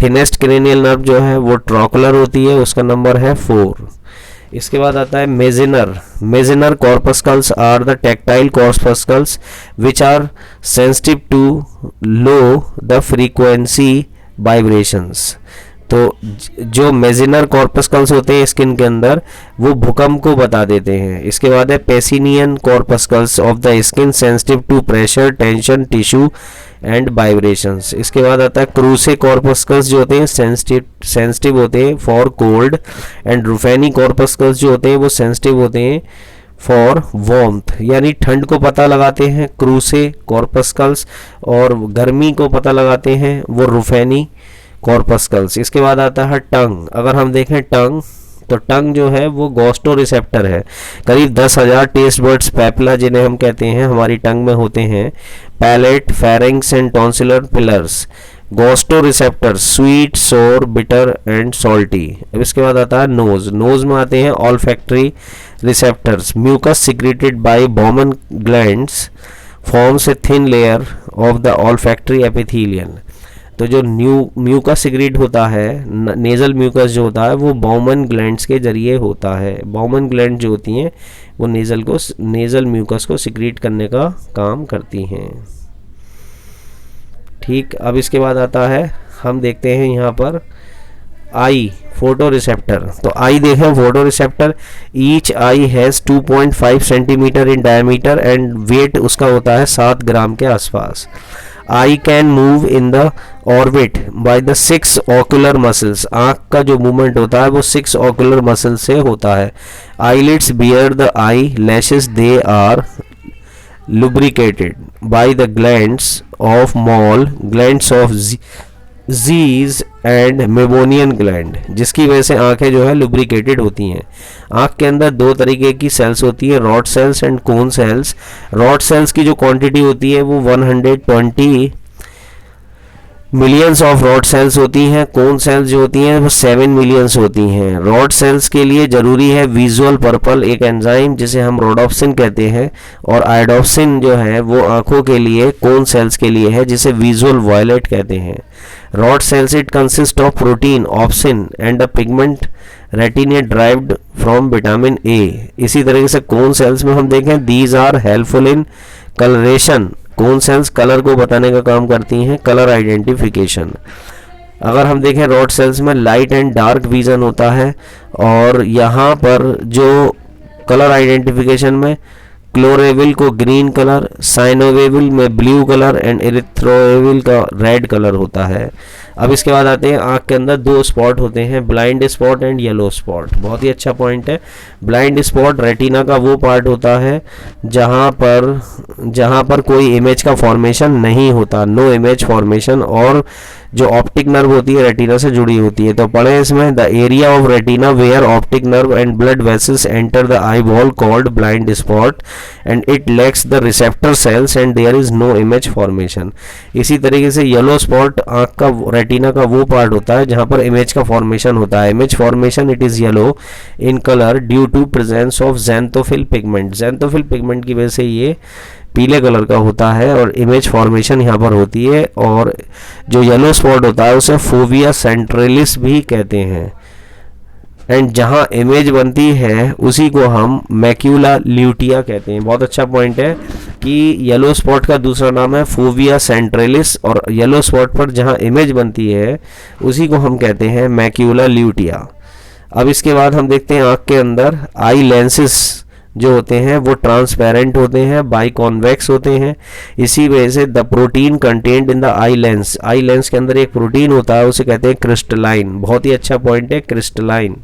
थिनेस्ट क्रेनियल नर्व जो है वो ट्रोकुलर होती है, उसका नंबर है 4। इसके बाद आता है Meissner. Meissner corpuscles are the tactile corpuscles which are sensitive to low the frequency vibrations. तो जो मेजिनर कॉर्पस्कल्स होते हैं स्किन के अंदर वो भूकंप को बता देते हैं। इसके बाद है Pacinian corpuscles of the skin sensitive to pressure, tension, tissue and vibrations. इसके बाद आता है क्रूसे कॉर्पस्कल्स जो होते हैं सेंसिटिव होते हैं फॉर कोल्ड एंड रूफेनी कॉर्पस्कल्स जो होते हैं वो सेंसिटिव होते हैं फॉर वार्मथ, यानी ठंड को पता लगाते हैं क्रूसे कॉर्पस्कल्स और गर्मी को पता लगाते हैं वो रूफेनी कॉर्पस्कल्स। इसके बाद आता है टंग। अगर हम देखें टंग, तो टंग जो है वो गोस्टो रिसेप्टर है। करीब 10,000 टेस्ट बर्ड्स पैपिला जिन्हें हम कहते हैं हमारी टंग में होते हैं। Palate, pharynx and tonsillar pillars, gusto receptor sweet, sour, bitter and salty. अब इसके बाद आता है नोज। नोज में आते हैं olfactory receptors, mucus secreted by Bowman glands forms a thin layer of the olfactory epithelium. तो जो म्यूकस सिक्रेट होता है, नेजल म्यूकस जो होता है वो बॉमन ग्लैंड्स के जरिए होता है। बॉमन ग्लैंड जो होती हैं वो नेजल म्यूकस को सिक्रेट करने का काम करती हैं, ठीक। अब इसके बाद आता है, हम देखते हैं यहाँ पर आई, फोटो रिसेप्टर। तो आई देखें photo receptor, each eye has 2.5 centimetre in diameter and weight उसका होता है 7 ग्राम के आसपास। Eye can move in the orbit by the 6 ocular muscles. आँख का जो मूवमेंट होता है वो 6 ऑक्यूलर मसल से होता है। Eyelids bear the eye lashes, they are lubricated by the glands of Moll, glands of Zeiss and Meibomian gland, जिसकी वजह से आंखें जो है lubricated होती हैं। आंख के अंदर 2 तरीके की सेल्स होती है, rod sales and cone cells. Rod sales की जो क्वांटिटी होती है वो 120 मिलियंस ऑफ रॉड सेल्स होती हैं, कोन सेल्स जो होती हैं वो 7 मिलियंस होती हैं। रॉड सेल्स के लिए ज़रूरी है विजुअल पर्पल एक एंजाइम जिसे हम रोडोप्सिन कहते हैं, और आयोडोप्सिन जो है वो आंखों के लिए, कोन सेल्स के लिए है जिसे विजुअल वायलेट कहते हैं। Rod cells it consist of protein opsin and a pigment retina derived from vitamin A. इसी तरीके से कोन सेल्स में हम देखें these are helpful in colouration. Cone cells colour को बताने का काम करती हैं, कलर आइडेंटिफिकेशन। अगर हम देखें रॉड सेल्स में लाइट एंड डार्क विजन होता है, और यहाँ पर जो कलर आइडेंटिफिकेशन में क्लोरेविल को ग्रीन कलर, साइनोवेविल में ब्लू कलर एंड एरिथ्रोवेविल का रेड कलर होता है। अब इसके बाद आते हैं आँख के अंदर 2 स्पॉट होते हैं, blind spot and yellow spot. बहुत ही अच्छा पॉइंट है। ब्लाइंड स्पॉट रेटिना का वो पार्ट होता है जहाँ पर कोई इमेज का फॉर्मेशन नहीं होता, नो इमेज फॉर्मेशन, और जो ऑप्टिक नर्व होती है रेटिना से जुड़ी होती है। तो पढ़े इसमें the area of retina where optic nerve and blood vessels enter the eye ball called blind spot and it lacks the receptor cells and there is no image formation. इसी तरीके से येलो स्पॉट आँख का, retina का वो part होता है जहाँ पर इमेज का फॉर्मेशन होता है। Image formation it is yellow in colour due to presence of xanthophyll pigment. Xanthophyll pigment की वजह से ये पीले कलर का होता है और इमेज फॉर्मेशन यहाँ पर होती है। और जो येलो स्पॉट होता है उसे फोविया सेंट्रलिस भी कहते हैं, एंड जहाँ इमेज बनती है उसी को हम मैक्यूला ल्यूटिया कहते हैं। बहुत अच्छा पॉइंट है कि येलो स्पॉट का दूसरा नाम है फोविया सेंट्रलिस, और येलो स्पॉट पर जहाँ इमेज बनती है उसी को हम कहते हैं मैक्यूला ल्यूटिया। अब इसके बाद हम देखते हैं आँख के अंदर आई लेंसेस जो होते हैं वो ट्रांसपेरेंट होते हैं, बाई कॉन्वेक्स होते हैं। इसी वजह से the protein content in the eye lens के अंदर एक प्रोटीन होता है उसे कहते हैं क्रिस्टलाइन। बहुत ही अच्छा पॉइंट है crystalline.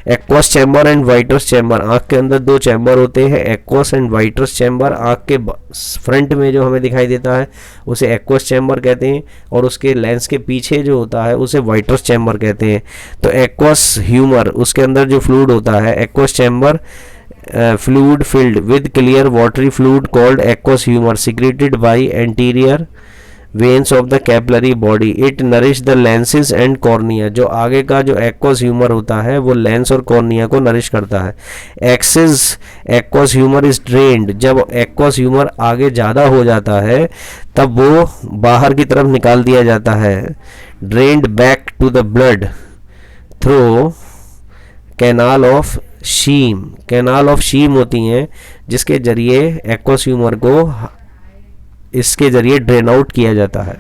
Aqueous chamber and vitreous chamber, आँख के अंदर 2 चैम्बर होते हैं, एक्वस एंड वाइट्रस चैम्बर। आँख के फ्रंट में जो हमें दिखाई देता है उसे एक्वस चैम्बर कहते हैं, और उसके लेंस के पीछे जो होता है उसे वाइट्रस चैम्बर कहते हैं। तो एक्वस ह्यूमर, उसके अंदर जो फ्लूइड होता है, aqueous chamber fluid filled with clear watery fluid called aqueous humor secreted by anterior veins of the capillary body. It nourish the lenses and cornea. जो आगे का जो aqueous humor होता है वो लेंस और कॉर्निया को नरिश करता है। Excess aqueous humor is drained. जब aqueous humor आगे ज़्यादा हो जाता है तब वो बाहर की तरफ निकाल दिया जाता है। Drained back to the blood through canal of Schlemm. Canal of Schlemm होती हैं जिसके जरिए एक्वस ह्यूमर को इसके जरिए ड्रेन आउट किया जाता है।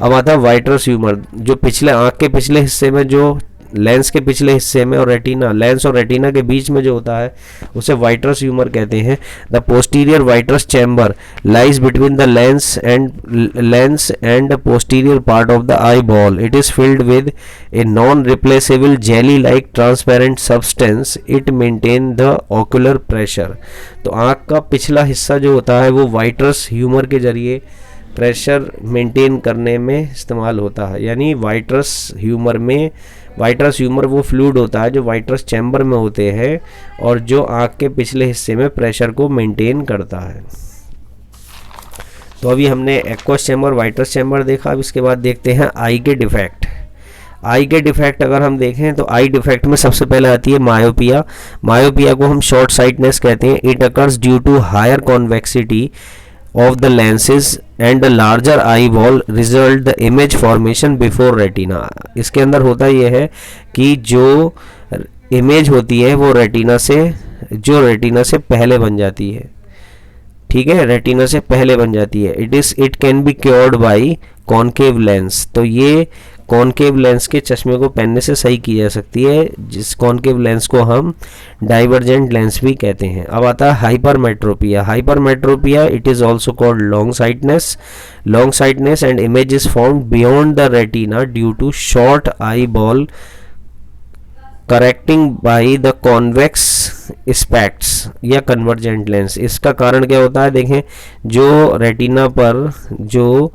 अब आता है वाइट्रस ह्यूमर, जो पिछले आँख के पिछले हिस्से में, जो लेंस के पिछले हिस्से में और रेटिना, लेंस और रेटिना के बीच में जो होता है उसे वाइट्रस ह्यूमर कहते हैं। The posterior vitreous chamber lies between the lens and posterior part of the eye ball. It is filled with a non replaceable jelly like transparent substance. It maintain the ocular pressure. तो आँख का पिछला हिस्सा जो होता है वो vitreous humour के जरिए प्रेशर मेंटेन करने में इस्तेमाल होता है। यानी वाइट्रस ह्यूमर वो फ्लूइड होता है जो वाइट्रस चैम्बर में होते हैं और जो आँख के पिछले हिस्से में प्रेशर को मेंटेन करता है। तो अभी हमने एक्वस चैम्बर, वाइट्रस चैम्बर देखा। अब इसके बाद देखते हैं आई के डिफेक्ट। आई के डिफेक्ट अगर हम देखें तो आई डिफेक्ट में सबसे पहले आती है मायोपिया। मायोपिया को हम शॉर्ट साइटनेस कहते हैं। It occurs due to higher convexity of the lenses and a larger eyeball result the image formation before retina। इसके अंदर होता यह है कि जो इमेज होती है वो रेटिना से पहले बन जाती है। ठीक है, रेटिना से पहले बन जाती है। It can be cured by concave lens. तो ये कॉनकेव लेंस के चश्मे को पहनने से सही की जा सकती है, जिस कॉनकेव लेंस को हम डाइवर्जेंट लेंस भी कहते हैं। अब आता है hypermetropia. Hypermetropia it is also called long sightedness and image is found beyond the retina due to short eye ball correcting by the convex specs या कन्वर्जेंट लेंस। इसका कारण क्या होता है, देखें, जो रेटिना पर जो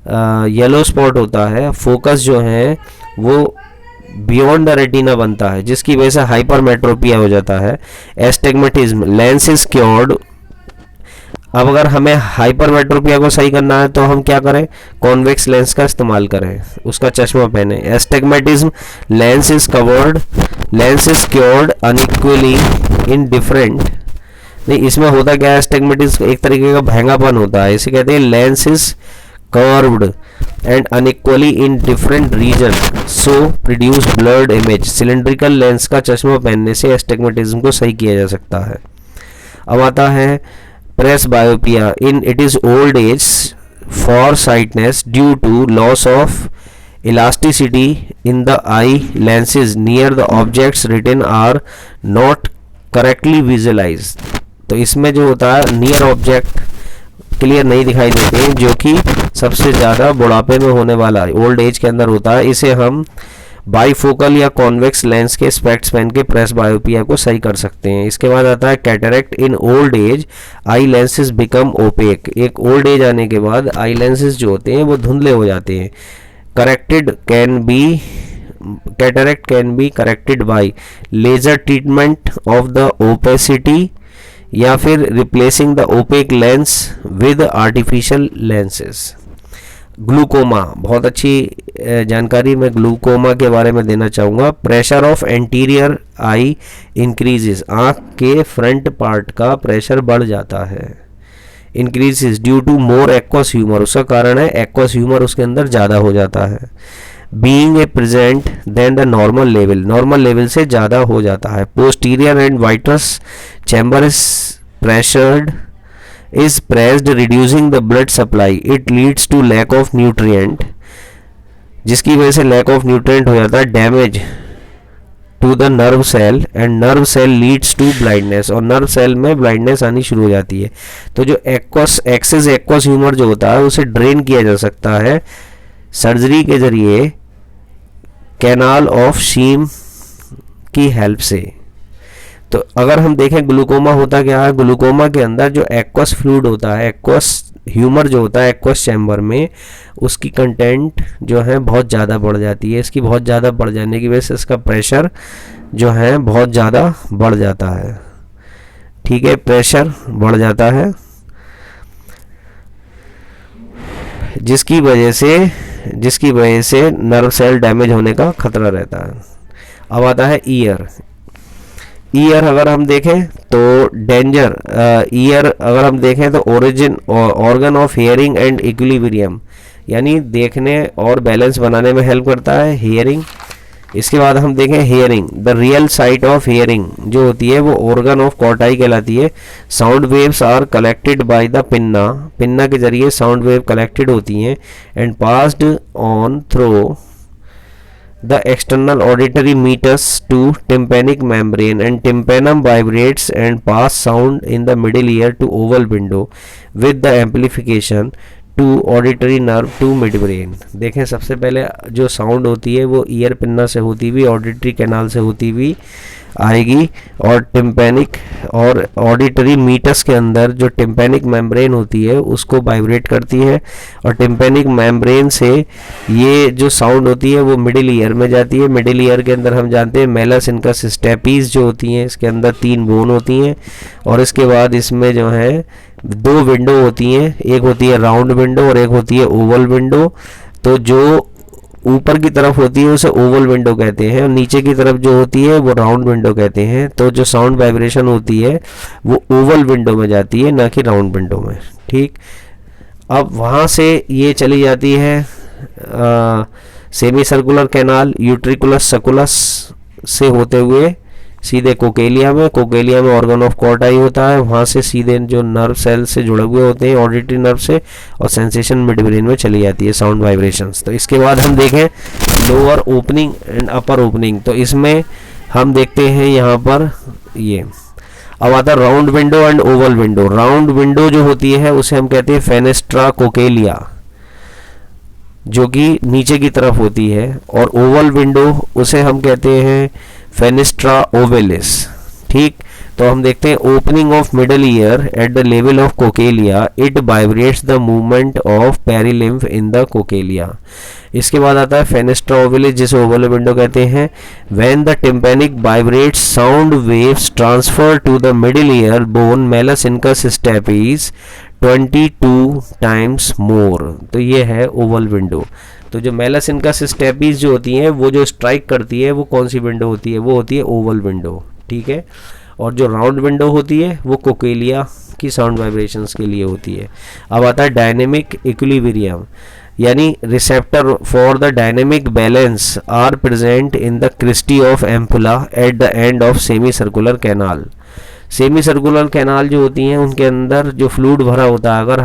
येलो स्पॉट होता है, फोकस जो है वो बियॉन्ड द रेटिना बनता है, जिसकी वजह से हाइपरमेट्रोपिया हो जाता है। एस्टिग्मेटिज्म, लेंस इज क्योर्ड अब अगर हमें हाइपरमेट्रोपिया को सही करना है तो हम क्या करें, कॉन्वेक्स लेंस का इस्तेमाल करें, उसका चश्मा पहने। Astigmatism, lens is cured unequally in different, नहीं इसमें होता क्या है, एस्टिग्मेटिज्म एक तरीके का भैंगापन होता है, इसे कहते हैं lens is curved and unequally in different region so produce blurred image. Cylindrical lens का चश्मा पहनने से एस्टिग्मेटिज्म को सही किया जा सकता है। अब आता है presbyopia, in it is old age far sightedness due to loss of elasticity in the eye lenses near the objects written are not correctly visualise. तो इसमें जो होता है नियर ऑब्जेक्ट क्लियर नहीं दिखाई देते हैं, जो कि सबसे ज़्यादा बुढ़ापे में होने वाला ओल्ड एज के अंदर होता है। इसे हम बाईफोकल या कॉन्वेक्स लेंस के स्पेक्ट्स पहन के प्रेसबायोपिया को सही कर सकते हैं। इसके बाद आता है cataract, in old age eye lenses become opaque. एक ओल्ड एज आने के बाद आई लेंसेज जो होते हैं वो धुंधले हो जाते हैं। Cataract can be corrected by laser treatment of the opacity या फिर replacing the opaque lens with artificial lenses. Glaucoma, बहुत अच्छी जानकारी मैं ग्लूकोमा के बारे में देना चाहूँगा। Pressure of anterior eye increases, आँख के फ्रंट पार्ट का प्रेशर बढ़ जाता है। Increases due to more aqueous humour, उसका कारण है एक्वस ह्यूमर उसके अंदर ज़्यादा हो जाता है। Being a present then the normal level, normal level से ज़्यादा हो जाता है। Posterior and vitreous chamber is pressured is pressed reducing the blood supply, it leads to lack of nutrient, जिसकी वजह से lack of nutrient हो जाता है, damage to the nerve cell and nerve cell leads to blindness, और nerve cell में blindness आनी शुरू हो जाती है। तो जो excess aqueous humor जो होता है उसे ड्रेन किया जा सकता है सर्जरी के जरिए कैनाल ऑफ शीम की हेल्प से। तो अगर हम देखें ग्लूकोमा होता क्या है, ग्लूकोमा के अंदर जो एक्वस फ्लूइड होता है, एक्वस ह्यूमर जो होता है एक्वस चैम्बर में, उसकी कंटेंट जो है बहुत ज़्यादा बढ़ जाती है। इसकी बहुत ज़्यादा बढ़ जाने की वजह से इसका प्रेशर जो है बहुत ज़्यादा बढ़ जाता है। ठीक है, प्रेशर बढ़ जाता है जिसकी वजह से नर्व सेल डैमेज होने का खतरा रहता है। अब आता है ईयर अगर हम देखें तो डेंजर, ईयर अगर हम देखें तो origin organ of hearing and equilibrium, यानी देखने और बैलेंस बनाने में हेल्प करता है हियरिंग। इसके बाद हम देखें hearing, the real site of hearing जो होती है वो ऑर्गन ऑफ कॉर्टाई कहलाती है। Sound waves are collected by the pinna के जरिए साउंड वेव कलेक्टेड होती हैं and passed on through the external auditory meatus to tympanic membrane, and tympanum vibrates and pass sound in the middle ear to oval window with the amplification to auditory nerve to midbrain। देखें सबसे पहले जो sound होती है वो ear pinna से होती हुई ऑडिटरी कैनाल से होती हुई आएगी, और टिम्पैनिक और ऑडिटरी मीटस के अंदर जो टिम्पैनिक मेम्ब्रेन होती है उसको वाइब्रेट करती है, और टिम्पैनिक मेम्ब्रेन से ये जो साउंड होती है वो मिडिल ईयर में जाती है। मिडिल ईयर के अंदर हम जानते हैं मेलस इनकस स्टेपीज जो होती हैं, इसके अंदर 3 बोन होती हैं, और इसके बाद इसमें जो है 2 विंडो होती हैं, एक होती है राउंड विंडो और एक होती है ओवल विंडो। तो जो ऊपर की तरफ होती है उसे ओवल विंडो कहते हैं, और नीचे की तरफ जो होती है वो राउंड विंडो कहते हैं। तो जो साउंड वाइब्रेशन होती है वो ओवल विंडो में जाती है, ना कि राउंड विंडो में। ठीक, अब वहाँ से ये चली जाती है सेमी सर्कुलर कैनाल यूट्रिकुलस सकुलस से होते हुए सीधे कोकेलिया में ऑर्गन ऑफ कॉर्टाई होता है, वहाँ से सीधे जो नर्व सेल से जुड़े हुए होते हैं ऑडिटरी नर्व से, और सेंसेशन मिड ब्रेन में चली जाती है साउंड वाइब्रेशंस। तो इसके बाद हम देखें lower opening and upper opening, तो इसमें हम देखते हैं यहाँ पर ये अब आता है round window and Oval window. Round window जो होती है उसे हम कहते हैं फेनेस्ट्रा कोकेलिया, जो कि नीचे की तरफ होती है, और ओवल विंडो उसे हम कहते हैं फेनेस्ट्रा ओवेलिस। ठीक, तो हम देखते हैं opening of middle ear at the level of cochlea, it vibrates the movement of perilymph in the cochlea. इसके बाद आता है फेनेस्ट्रा ओवलिस, जिसे ओवल विंडो कहते हैं। When the tympanic vibrates sound waves transfer to the middle ear bone malleus incus stapes 22 times more. तो ये है ओवल विंडो। तो जो मेलस इनकस स्टेपीज जो होती हैं वो जो स्ट्राइक करती है वो कौन सी विंडो होती है, वो होती है ओवल विंडो, ठीक है। और जो राउंड विंडो होती है वो कोकेलिया की साउंड वाइब्रेशंस के लिए होती है। अब आता है डायनेमिक इक्विलिब्रियम, यानी receptor for the dynamic balance are present in the cristae of ampulla at the end of semi circular canal. Semi circular canal जो होती हैं उनके अंदर जो फ्लूइड भरा होता है, अगर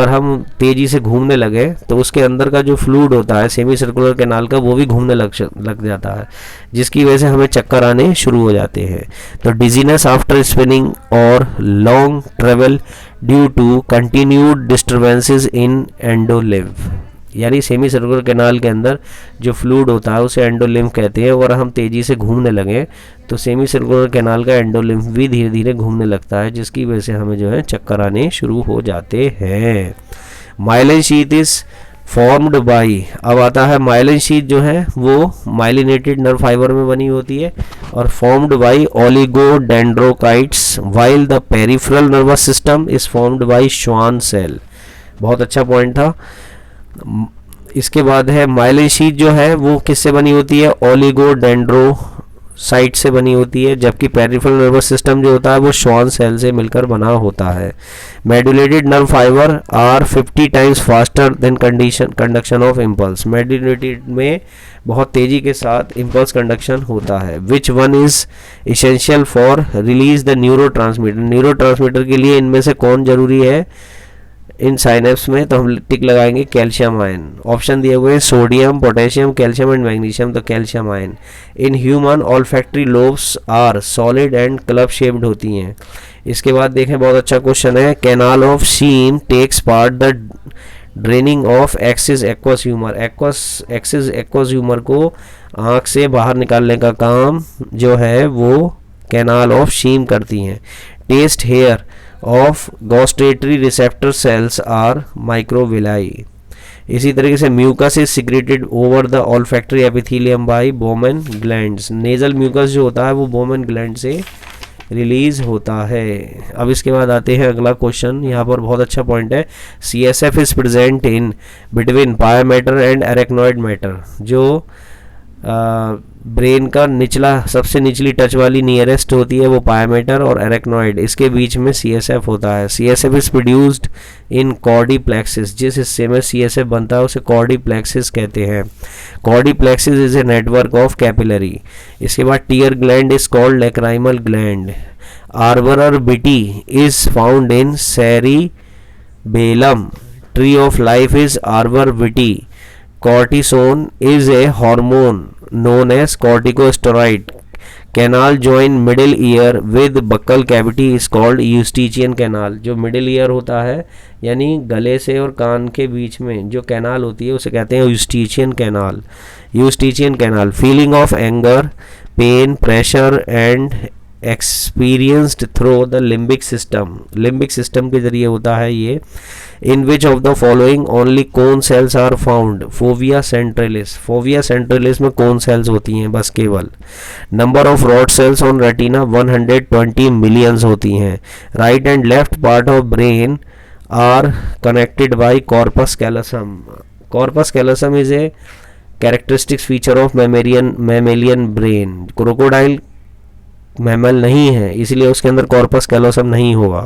हम तेज़ी से घूमने लगे तो उसके अंदर का जो फ्लूइड होता है सेमी सर्कुलर कैनाल का वो भी घूमने लग जाता है, जिसकी वजह से हमें चक्कर आने शुरू हो जाते हैं। तो डिजीनेस आफ्टर स्पिनिंग और long travel due to continued disturbances in endolymph, यानी सेमी सर्कुलर कैनाल के अंदर जो फ्लूइड होता है उसे एंडोलिम्फ कहते हैं। और हम तेज़ी से घूमने लगें तो सेमी सर्कुलर कैनाल का एंडोलिम्फ भी धीरे धीरे घूमने लगता है, जिसकी वजह से हमें जो है चक्कर आने शुरू हो जाते हैं। Myelin sheath is formed by, अब आता है माइलिन शीथ जो है वो माइलिनेटेड नर्व फाइबर में बनी होती है और formed by oligodendrocytes, while the peripheral nervous system is formed by Schwann cell. बहुत अच्छा पॉइंट था। इसके बाद है माइलिन शीथ जो है वो किससे बनी होती है, ओलिगोडेंड्रोसाइट से बनी होती है, जबकि पेरिफेरल नर्वस सिस्टम जो होता है वो श्वान सेल से मिलकर बना होता है। Medullated nerve fibre are 50 times faster than conduction of impulse, medullated में बहुत तेजी के साथ इम्पल्स कंडक्शन होता है। Which one is essential for release the neurotransmitter, neurotransmitter के लिए इनमें से कौन जरूरी है इन साइनेप्स में, तो हम टिक लगाएंगे कैल्शियम आयन। ऑप्शन दिए हुए हैं sodium, potassium, calcium and magnesium, तो calcium ion. In human olfactory lobes are solid and club shaped होती हैं। इसके बाद देखें, बहुत अच्छा क्वेश्चन है, canal of Schlemm takes part the draining of excess aqueous humour, excess aqueous humour को आँख से बाहर निकालने का काम जो है वो कैनाल ऑफ शीन करती हैं। Taste hair of gustatory receptor cells are microvilli. इसी तरीके से mucus is secreted over the olfactory epithelium by Bowman glands, nasal mucus जो होता है वो बोमेन ग्लैंड से रिलीज होता है। अब इसके बाद आते हैं अगला क्वेश्चन, यहाँ पर बहुत अच्छा पॉइंट है, CSF is present in between पाया मैटर एंड एरेक्नॉइड मैटर, जो ब्रेन का सबसे निचली टच वाली नियरेस्ट होती है वो पायामेटर और एरेक्नॉइड, इसके बीच में CSF होता है। CSF is produced in choroid plexus, जिस हिस्से में CSF बनता है उसे कॉर्डी प्लेक्सिस कहते हैं। Choroid plexus is a network of capillary. इसके बाद tear gland is called lacrimal gland. Arbor vitae is found in cerebellum. Tree of life is arbor vitae. Cortisone is a hormone known as corticosteroid. Canal join middle ear with buccal cavity is called eustachian canal. जो middle ear होता है यानी गले से और कान के बीच में जो कैनाल होती है उसे कहते हैं eustachian canal. Eustachian canal. Feeling of anger, pain, pressure and experienced through the limbic system. Limbic system के जरिए होता है ये. In which of the following only cone cells are found? Fovea centralis. Fovea centralis में cone cells होती हैं बस केवल. Number of rod cells on retina 120 millions होती हैं. Right and left part of brain are connected by corpus callosum. Corpus callosum is a characteristic feature of mammalian brain. Crocodile mammal नहीं है इसलिए उसके अंदर कॉर्पस कैलोसम नहीं होगा,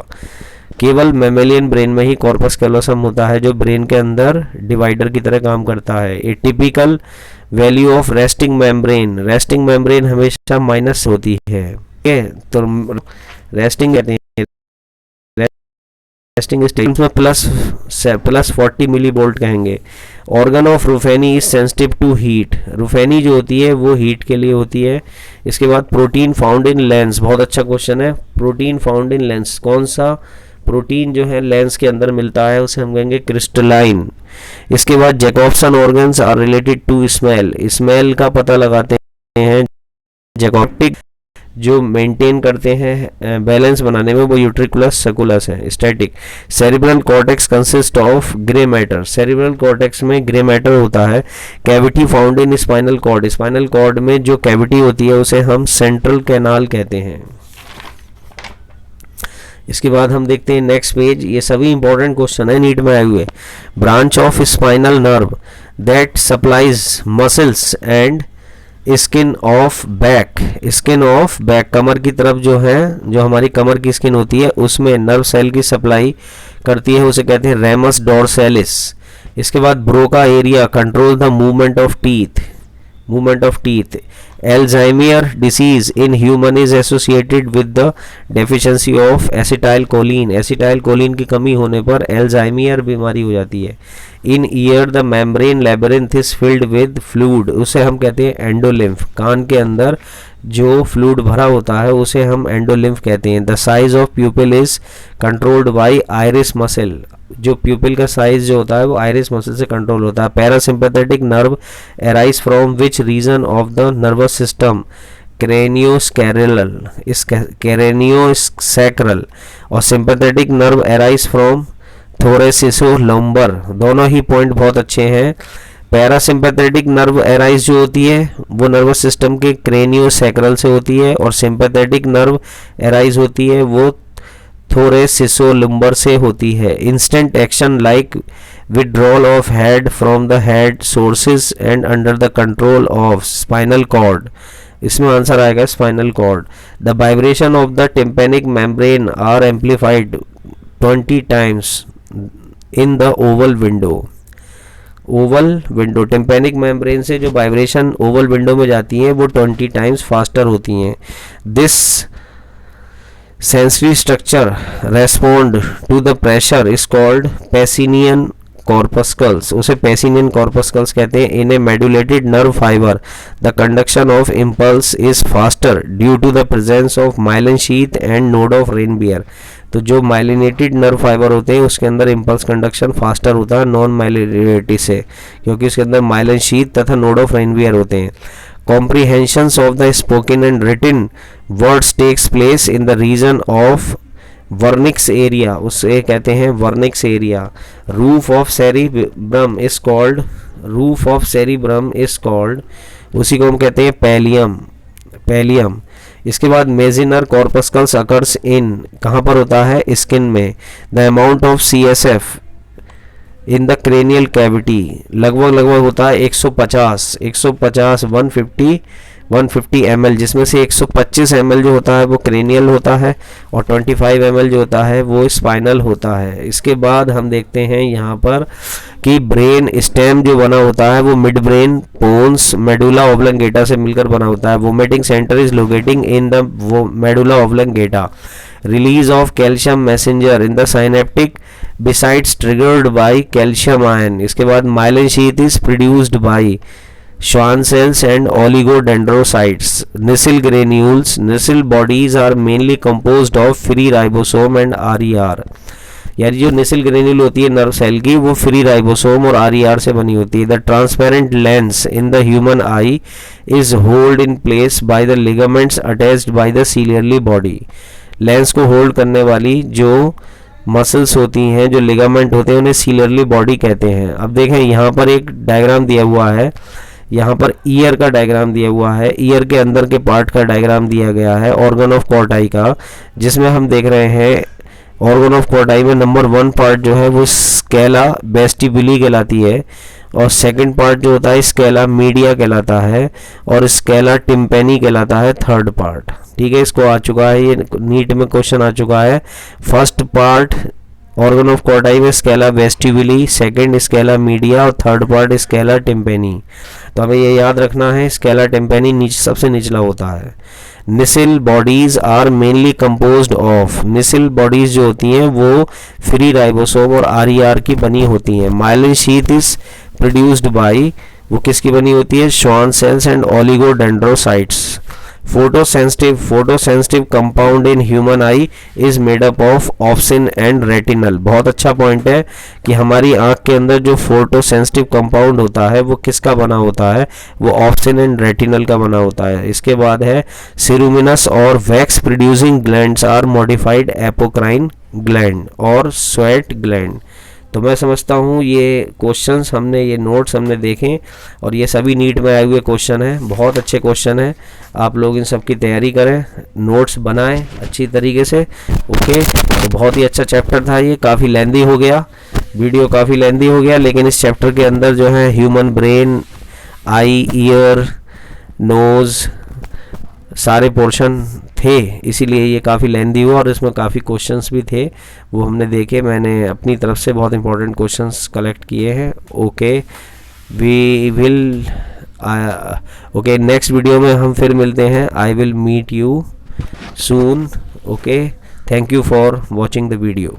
केवल मैमेलियन ब्रेन में ही कॉर्पस कैलोसम होता है जो ब्रेन के अंदर डिवाइडर की तरह काम करता है। A typical value of resting membrane हमेशा माइनस होती है, ठीक है, तो रेस्टिंग कहते हैं, रेस्टिंग स्टेट में प्लस 40 मिली वोल्ट कहेंगे। Organ of Ruffini is sensitive to heat. Ruffini जो होती है वो हीट के लिए होती है। इसके बाद प्रोटीन फाउंड इन लेंस, बहुत अच्छा क्वेश्चन है, प्रोटीन फाउंड इन लेंस, कौन सा प्रोटीन जो है लेंस के अंदर मिलता है उसे हम कहेंगे क्रिस्टलाइन। इसके बाद Jacobson organs are related to smell, smell का पता लगाते हैं जैकोप्टिक जो मेंटेन करते हैं बैलेंस बनाने में, वो यूट्रिकुलस सर्कुलस है। Static. Cerebral cortex consist of grey matter. Cerebral cortex में ग्रे मैटर होता है। Cavity found in spinal cord. Spinal cord में जो कैविटी होती है उसे हम सेंट्रल कैनाल कहते हैं। इसके बाद हम देखते हैं नेक्स्ट पेज। ये सभी इंपॉर्टेंट क्वेश्चन है नीट में आए हुए। Branch of spinal nerve that supplies muscles and skin of back. Skin of back, कमर की तरफ जो है, जो हमारी कमर की स्किन होती है उसमें नर्व सेल की सप्लाई करती है, उसे कहते हैं रेमस डोर्सैलिस। इसके बाद Broca area control the movement of teeth. Movement of teeth. Alzheimer disease in human is associated with the deficiency of acetylcholine। acetylcholine की कमी होने पर Alzheimer बीमारी हो जाती है। In ear the membrane labyrinth is filled with fluid। उसे हम कहते हैं एंडोलिम्फ। कान के अंदर जो फ्लूइड भरा होता है उसे हम एंडोलिम्फ कहते हैं। The size of प्यूपिल is controlled by iris muscle. जो प्यूपिल का साइज जो होता है वो आइरिस मसल से कंट्रोल होता है। Parasympathetic nerve arise from which region of the nervous system. Craniosacral, craniosacral. और sympathetic nerve arise from thoracolumbar. दोनों ही पॉइंट बहुत अच्छे हैं। पैरासिम्पैथेटिक नर्व अराइज जो होती है वो नर्वस सिस्टम के क्रेनियोसैक्रल से होती है, और सिंपैथेटिक नर्व अराइज होती है वो थोरेसिसोलम्बर से होती है। Instant action like withdrawal of head from the head sources and under the control of spinal cord. इसमें आंसर आएगा spinal cord. The vibration of the tympanic membrane are amplified 20 times in the oval window. Oval window, tympanic membrane से जो vibration Oval window में जाती हैं वो 20 times faster होती हैं। This sensory structure respond to the pressure is called Pacinian corpuscles. उसे Pacinian corpuscles कहते हैं। In a medullated nerve fibre the conduction of impulse is faster due to the presence of myelin sheath and node of Ranvier. तो जो myelinated nerve fibre होते हैं उसके अंदर impulse conduction faster होता है नॉन माइलिनेटेड से, क्योंकि उसके अंदर माइलिन शीथ तथा नोड ऑफ रेनबियर होते हैं। Comprehensions of the spoken and written words takes place in the region of Wernicke's area. उसे कहते हैं Wernicke's area. Roof of cerebrum is called, roof of cerebrum is called, उसी को हम कहते हैं पैलियम, पैलियम। इसके बाद मेजिनर कॉर्पस्कल्स अकर्स इन, कहाँ पर होता है, स्किन में। The amount of CSF in the cranial cavity लगभग होता है 150 150 ml, जिसमें से 125 ml जो होता है वो क्रेनियल होता है और 25 ml जो होता है वो स्पाइनल होता है। इसके बाद हम देखते हैं यहाँ पर कि ब्रेन स्टेम जो बना होता है वो mid brain pons medulla oblongata से मिलकर बना होता है। Vomiting centre is locating in the medulla oblongata. Release of calcium messenger in the synaptic besides triggered by calcium ion. इसके बाद myelin sheath is produced by Schwann cells and oligodendrocytes. Nissl granules. Nissl bodies are mainly composed of free ribosome and RER. यानी जो निसिल granule होती है nerve cell की वो free ribosome और RER से बनी होती है। The transparent lens in the human eye is hold in place by the ligaments attached by the ciliary body. Lens को होल्ड करने वाली जो मसल्स होती हैं, जो लिगामेंट होते हैं, उन्हें सीलियरली बॉडी कहते हैं। अब देखें यहाँ पर एक डायग्राम दिया हुआ है, यहाँ पर ईयर का डायग्राम दिया हुआ है, ईयर के अंदर के पार्ट का डायग्राम दिया गया है ऑर्गन ऑफ कॉर्टाई का, जिसमें हम देख रहे हैं ऑर्गन ऑफ कॉर्टाई में नंबर 1 पार्ट जो है वो स्केला वेस्टिबुली कहलाती है, और सेकंड पार्ट जो होता है स्केला मीडिया कहलाता है, और स्केला टिम्पेनी कहलाता है थर्ड पार्ट। ठीक है, इसको आ चुका है, ये नीट में क्वेश्चन आ चुका है। First part organ of Corti में Scala vestibuli, second Scala media और थर्ड पार्ट स्केला टिम्पेनी। तो हमें ये याद रखना है, स्केला टिम्पेनी सबसे निचला होता है। Nissl bodies are mainly composed of, Nissl bodies जो होती हैं वो फ्री राइबोसोम और RER की बनी होती हैं। Myelin sheath is produced bye, वो किसकी बनी होती है, Schwann cells and oligodendrocytes. Photosensitive compound in human eye is made up of obscene and retinal. बहुत अच्छा पॉइंट है कि हमारी आंख के अंदर जो फोटोसेंसिटिव कंपाउंड होता है वो किसका बना होता है, वो ऑप्सिन एंड रेटिनल का बना होता है। इसके बाद है सिरुमिनस और wax producing glands are modified apocrine gland और स्वेट ग्लैंड। तो मैं समझता हूँ ये क्वेश्चंस हमने, ये नोट्स हमने देखे और ये सभी नीट में आए हुए क्वेश्चन हैं, बहुत अच्छे क्वेश्चन हैं। आप लोग इन सब की तैयारी करें, नोट्स बनाएं अच्छी तरीके से। ओके, तो बहुत ही अच्छा चैप्टर था ये, काफ़ी लेंदी हो गया, वीडियो काफ़ी लेंदी हो गया, लेकिन इस चैप्टर के अंदर जो है ह्यूमन ब्रेन, आई, ईयर, नोज़, सारे पोर्शन थे, इसीलिए ये काफ़ी लेंदी हुआ और इसमें काफ़ी क्वेश्चंस भी थे, वो हमने देखे। मैंने अपनी तरफ से बहुत इंपॉर्टेंट क्वेश्चंस कलेक्ट किए हैं। Okay, we will okay, next video में हम फिर मिलते हैं। I will meet you soon. Okay, thank you for watching the video.